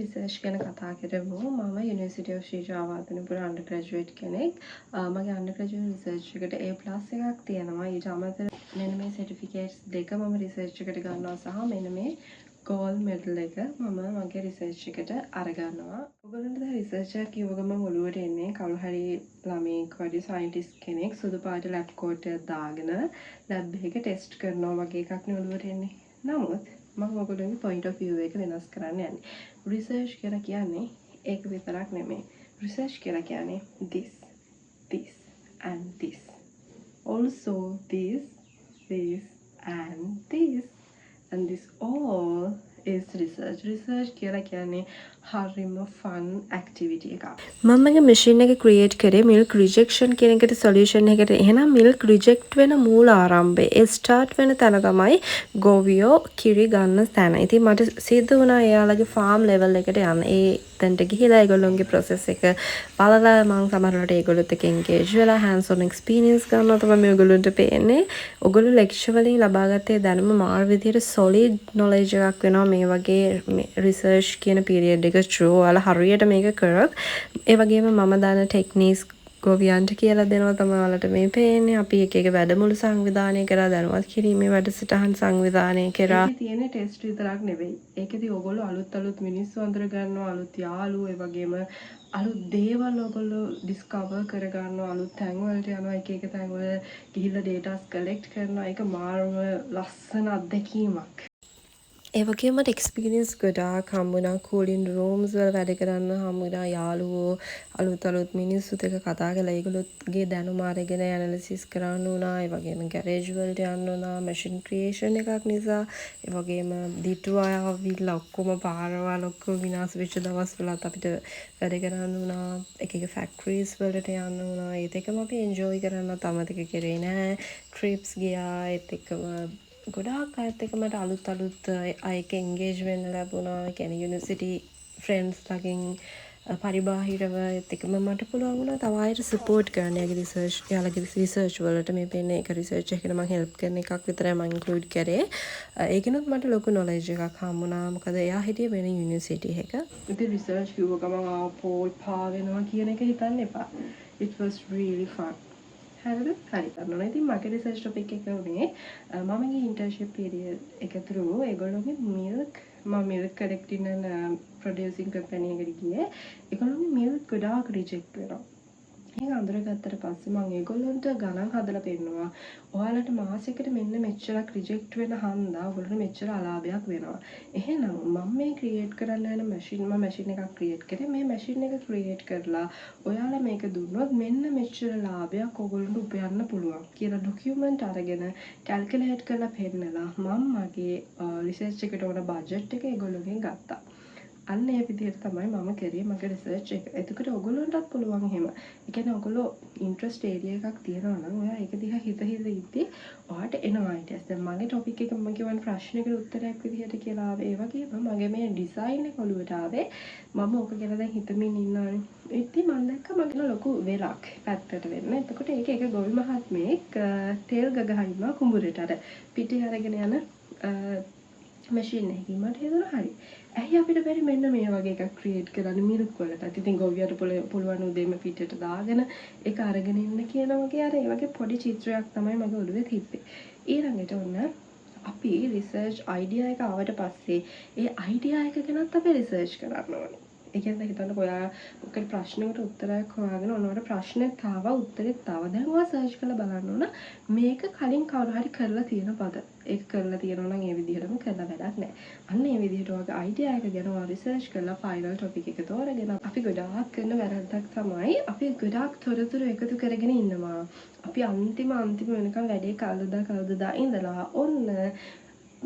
Research ගැන කතා කරමු. මම University of Sri Javatanipur undergraduate කෙනෙක්. මගේ undergraduate research එකට A+ එකක් තියෙනවා. ඊට අමතරව මෙන්න මේ certificates දෙක මම research එකට ගන්නවා සහ මෙන්න මේ gold medal එක මම මගේ research එකට අරගන්නවා. ඔයගොල්ලන්ට දැන් research එකක් කියව ගමන් ඔළුවට එන්නේ කවුරු හරි ළමෙක් වගේ scientist කෙනෙක් සුදු පාට lab coat එකක් දාගෙන lab එකක test කරනවා වගේ එකක් නේ ඔළුවට එන්නේ. නමුත් මම ඔයගොල්ලන්ගේ point of view එක වෙනස් කරන්න යන්නේ. research කියලා කියන්නේ ඒක විතරක් නෙමෙයි. research කියලා කියන්නේ this and this. Also this and this all is research. research කියලා කියන්නේ හරිම fun activity එකක්. මම මගේ machine එක create කරේ milk rejection කියන එකට solution එකකට. එහෙනම් milk reject වෙන මූල ආරම්භය ඒ start වෙන තැන තමයි ගෝවියෝ කිරි ගන්න තැන. ඉතින් මට සිද්ධ වුණා එයාලගේ farm level එකට යන්න. ඒ තැනට ගිහිලා ඒගොල්ලොන්ගේ process එක බලලා මම සමහරවිට ඒගොල්ලොත් එක්ක engage වෙලා hands on experience ගන්නවා තමයි මේ ඔයගොල්ලන්ට පේන්නේ. ඔයගොල්ලෝ lecture වලින් ලබාගත්තේ දැනුම මාර විදියට solid knowledge එකක් වෙනවා මේ වගේ research කියන period එක through. ඔයාලා හරියට මේක කරොත් ඒ වගේම මම දාන techniques ගෝවියන්ට කියලා දෙනවා තමයි ඔයාලට මේ පේන්නේ. අපි එක එක වැඩමුළු සංවිධානය කරා දැනුවත් කිරීමේ වැඩසටහන් සංවිධානය කරා. ඒකේ තියෙන ටෙස්ට් විතරක් නෙවෙයි. ඒකෙදි ඔයගොල්ලෝ අලුත් මිනිස්සු අඳුර ගන්නවා, අලුත් යාළුවෝ, ඒ වගේම අලුත් දේවල් ඔයගොල්ලෝ ඩිස්කවර් කර ගන්නවා, අලුත් තැන් වලට යනවා, එක එක තැන් වල ගිහිල්ලා ඩේටාස් කලෙක්ට් කරනවා. ඒක මාරම ලස්සන අත්දැකීමක්. ඒ වගේම මට එක්ස්පීරියන්ස් ගොඩාක් හම්බුණා. කූලින් රූම්ස් වල වැඩ කරන්න හම්බුණා. යාළුවෝ අලුත් මිනිස්සුත් එක්ක කතා කරලා ඒගොල්ලෝගේ දැනුම අරගෙන ඇනලිසිස් කරන්න උනා. ඒ වගේම ගෑරේජ් වලට යන්න උනා. මැෂින් ක්‍රියේෂන් එකක් නිසා. ඒ වගේම දිටු ආවිල්ලා ඔක්කොම පාරවල් ඔක්කොම විනාශ වෙච්ච දවස්වලත් අපිට වැඩ කරන්න උනා. එක එක ෆැක්ටරිස් වලට යන්න උනා. ඒත් එකම අපි එන්ජොයි කරන්නත් අමතක කරේ නෑ. ට්‍රිප්ස් ගියා. ඒත් එකම ගොඩාක් අයත් එක්ක මට අලුත් අයක එන්ගේජ් වෙන්න ලැබුණා. ඒ කියන්නේ යුනිවර්සිටි ෆ්‍රෙන්ඩ්ස් ලකින් පරිබාහිරව ඒත් එක්කම මට පුළුවන් වුණා තව අයට සපෝට් කරන්න. යාළුවගේ රිසර්ච් වලට මේ පේන්නේ ඒක රිසර්ච් එකකට මම හෙල්ප් කරන එකක් විතරයි මම ඉන්ක්ලූඩ් කරේ. ඒකිනුත් මට ලොකු නොලෙජ් එකක් හම්බුණා. මොකද එයා හිටියේ වෙන යුනිවර්සිටි එකක. ඉතින් රිසර්ච් කිව්ව ගමන් ආපෝ පා වෙනවා කියන එක හිතන්න එපා. It was really fun. හරිද? හරි කරනවා. ඉතින් මගේ රිසර්ච් ටොපික් එක උනේ මම ගිහින් ඉන්ටර්න්ෂිප් පීරියඩ් එක through ඒගොල්ලෝගේ milk collecting and producing company එකට ගියේ. ඒගොල්ලෝගේ milk ගොඩාක් රිජෙක්ට් වෙනවා. ඒක අඳුරගත්තට පස්සේ මම ඒගොල්ලන්ට ගණන් හදලා පෙන්නනවා. ඔයාලට මාසෙකට මෙන්න මෙච්චරක් රිජෙක්ට් වෙන හන්දා ඔයගොල්ලන්ට මෙච්චර අලාභයක් වෙනවා. එහෙනම් මම මේ ක්‍රියේට් කරන්න යන මැෂින් එකක් ක්‍රියේට් කරේ. මේ මැෂින් එක ක්‍රියේට් කරලා ඔයාලා මේක දුන්නොත් මෙන්න මෙච්චර ලාභයක් ඔයගොල්ලන්ට උපයන්න පුළුවන් කියලා ඩොකියුමන්ට් අරගෙන කැල්කියුලේට් කරලා පෙන්නලා මම මගේ රිසර්ච් එකට ඕන බජට් එක ඒගොල්ලෝගෙන් ගත්තා. අන්න ඒ විදිහට තමයි මම කරේ මගේ රිසර්ච් එක. එතකොට ඔයගොල්ලන්ටත් පුළුවන් එහෙම. ඒ කියන්නේ ඔයගොල්ලෝ ඉන්ට්‍රස්ට් ඒරියා එකක් තියනවා නම් ඔයා ඒක දිහා හිත ඉද්දි ඔයාට එනවා අයිඩියාස්. දැන් මගේ ටොපික් එක මම කියවන ප්‍රශ්නෙකට උත්තරයක් විදිහට කියලා ආවේ. ඒ වගේම මගේ මේ ඩිසයින් එක ඔළුවට ආවේ. මම ඕක ගැන දැන් හිතමින් ඉන්නවානේ. ඉතින් මම දැක්කා මගේ ලොකු වෙලක් පැත්තට වෙන්න. එතකොට ඒක ගොවි මහත්මයෙක් තෙල් ගගහනවා කුඹුරට අර පිටේ අරගෙන යන මැෂින් එකකින් මට හිතුණා හරි. ඇයි අපිට බැරි මෙන්න මේ වගේ එකක් ක්‍රියේට් කරන්න මිල්ක් වලට. ඉතින් ගොවියට පුළුවන් උදේම පිටට දාගෙන ඒක අරගෙන ඉන්න කියන වගේ අර ඒ වගේ පොඩි චිත්‍රයක් තමයි මගේ ඔළුවේ තිබ්බේ. ඊළඟට ඔන්න අපි රිසර්ච් අයිඩියා එක ආවට පස්සේ ඒ අයිඩියා එක ගැනත් අපි රිසර්ච් කරන්න ඕනේ. ඒ කියන්නේ හිතන්නකෝ ඔයා ඔකට ප්‍රශ්නකට උත්තරයක් හොයාගෙන ඔන්නවට ප්‍රශ්නෙත් ආවා උත්තරෙත් ආවා. දැන් ඔයා සර්ච් කරලා බලන්න ඕන මේක කලින් කවුරු හරි කරලා තියෙන පද. ඒක කරලා තියෙනවා නම් ඒ විදිහටම කරලා වැඩක් නැහැ. අන්න ඒ විදිහට ඔයාගේ අයිඩියා එක ගැන ඔයා රිසර්ච් කරලා ෆයිනල් ටොපික් එක තෝරගෙන අපි ගොඩාක් කරන වැරද්දක් තමයි අපි ගොඩාක් තොරතුරු එකතු කරගෙන ඉන්නවා. අපි අන්තිම වෙනකම් වැඩේ කල්දදා ඉඳලා ඔන්න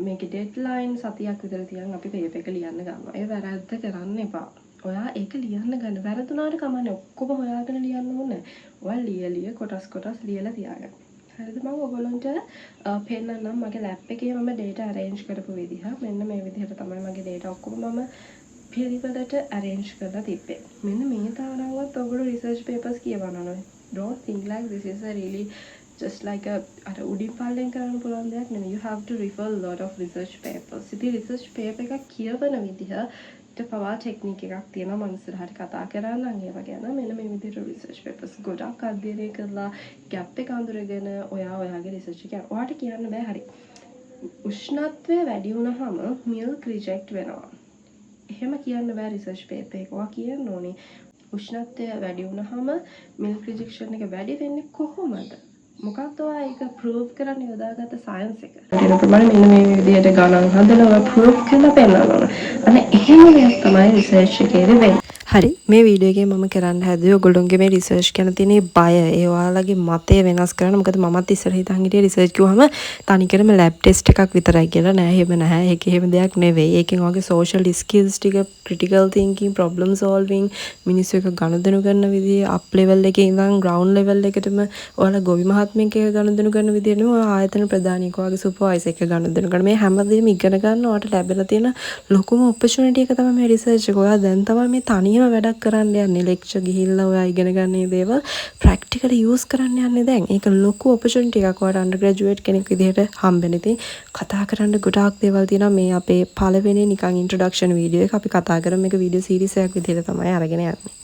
මේකේ ඩෙඩ්ලයින් සතියක් විතර තියන් අපි පේපර් එක ලියන්න ගන්නවා. ඒ වැරද්ද කරන්න එපා. ඔයා ඒක ලියන්න ගන්න වැරදුනාට කමන්නේ ඔක්කොම හොයාගෙන ලියන්න ඕනේ. ඔයා ලිය කොටස් ලියලා තියාගන්න. හරිද? මම ඔයගොල්ලන්ට පෙන්නන්නම් මගේ ලැප් එකේ මම data arrange කරපු විදිහ. මෙන්න මේ විදිහට තමයි මගේ data ඔක්කොම මම පිළිවෙලට arrange කරලා තිබ්බේ. මෙන්න මේ තරම්වත් ඔයගොල්ලෝ research papers කියවන්න ඕනේ. Don't think like this is a really just like අර උඩින් පල්ලෙන් කරන්න පුළුවන් දෙයක් නෙමෙයි. You have to refer a lot of research papers. ඉතින් research paper එකක් කියවන විදිහ පවා ටෙක්නික් එකක් තියෙනවා මම ඉස්සරහට කතා කරන්නම් ඒව ගැන. මෙන්න මේ විදිහට රිසර්ච් පේපර්ස් ගොඩක් අධ්‍යයනය කරලා ගැප් එක අඳුරගෙන ඔයාගේ රිසර්ච් එක ඔයාට කියන්න බෑ හරි. උෂ්ණත්වය වැඩි වුණාම මිල්ක් රිජෙක්ට් වෙනවා. එහෙම කියන්න බෑ රිසර්ච් පේපර් එක. ඔයා කියන්න ඕනේ උෂ්ණත්වය වැඩි වුණාම මිල්ක් රිජෙක්ෂන් එක වැඩි වෙන්නේ කොහොමද? මොකක්ද ඔයා ඒක ප්‍රූව් කරන්න යොදාගත්ත සයන්ස් එක? ඒ ප්‍රමාණය මෙන්න මේ විදිහට ගණන් හදලා ප්‍රූව් කරලා පෙන්නනවා. අනේ එහෙම දෙයක් තමයි රිසර්ච් එකේදී වෙන්නේ. හරි මේ වීඩියෝ එකේ මම කරන්න හැදුවේ ඔයගොල්ලෝගේ මේ රිසර්ච් ගැන තියෙන බය ඒ ඔයාලගේ මතය වෙනස් කරන්න. මොකද මමත් ඉස්සර හිතන් හිටියේ රිසර්ච් කිව්වම තනිකරම ලැබ් ටෙස්ට් එකක් විතරයි කියලා. නෑ එහෙම නැහැ. ඒක එහෙම දෙයක් නෙවෙයි. ඒකෙන් ඔයගේ සෝෂල් ස්කිල්ස් ටික, ක්‍රිටිකල් තින්කින්, ප්‍රොබ්ලම් සෝල්විං, මිනිස්සු එක ගනුදෙනු කරන විදිය, අප් ලෙවල් එකේ ඉඳන් ග්‍රවුන්ඩ් ලෙවල් එකටම ඔයාලා ගොවි මහත්මයෙක් එක්ක ගනුදෙනු කරන විදිය නෙවෙයි. ඔය ආයතන ප්‍රධානියෙක් වගේ සුපර්වයිසර් එක්ක ගනුදෙනු කරන මේ හැමදේම ඉගෙන ගන්න ඔයාලට ලැබෙලා තියෙන ලොකුම ඔපචුනිටි එක තමයි මේ රිසර්ච් එක. ඔයා දැන් තමයි මේ තනියම වැඩක් කරන්න යන්නේ. ලෙක්චර් ගිහිල්ලා ඔයා ඉගෙන ගන්න මේ දේවල් ප්‍රැක්ටිකලි යූස් කරන්න යන්නේ දැන්. ඒක ලොකු ඔපචුනිටි එකක් ඔයාට අන්ඩර් ග්‍රැජුවේට් කෙනෙක් විදිහට හම්බෙන. ඉතින් කතා කරන්න ගොඩාක් දේවල් තියෙනවා. මේ අපේ පළවෙනි නිකන් ඉන්ට්‍රොඩක්ෂන් වීඩියෝ එක අපි කතා කරමු. මේක වීඩියෝ සීරීස් එකක් විදිහට තමයි අරගෙන යන්නේ.